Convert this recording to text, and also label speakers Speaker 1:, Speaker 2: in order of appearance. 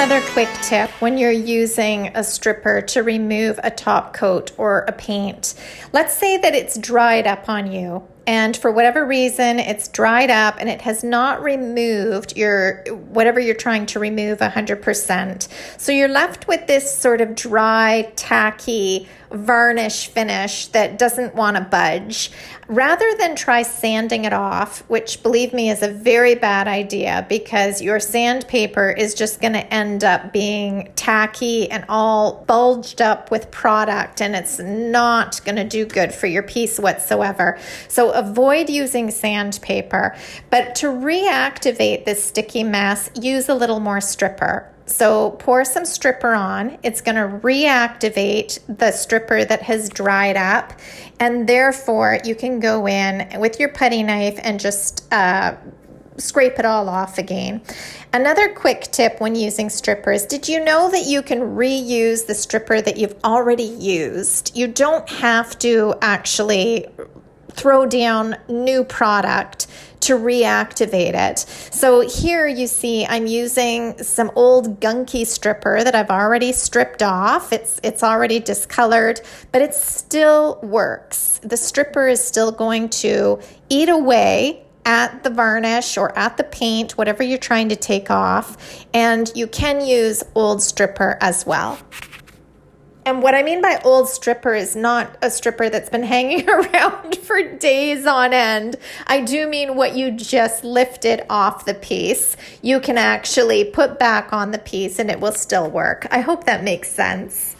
Speaker 1: another quick tip when you're using a stripper to remove a top coat or a paint. Let's say that it's dried up on you, and for whatever reason it's dried up and it has not removed your whatever you're trying to remove 100%. So you're left with this sort of dry, tacky varnish finish that doesn't want to budge. Rather than try sanding it off, which believe me is a very bad idea because your sandpaper is just going to end up being tacky and all bulged up with product, and it's not going to do good for your piece whatsoever. So avoid using sandpaper, but to reactivate this sticky mess, use a little more stripper. So pour some stripper on. It's going to reactivate the stripper that has dried up, and therefore you can go in with your putty knife and just scrape it all off again. Another quick tip when using strippers, did you know that you can reuse the stripper that you've already used? You don't have to actually throw down new product to reactivate it. So here you see I'm using some old gunky stripper that I've already stripped off. It's already discolored, but it still works. The stripper is still going to eat away at the varnish or at the paint, whatever you're trying to take off, and you can use old stripper as well. And what I mean by old stripper is not a stripper that's been hanging around for days on end. I do mean what you just lifted off the piece. You can actually put back on the piece and it will still work. I hope that makes sense.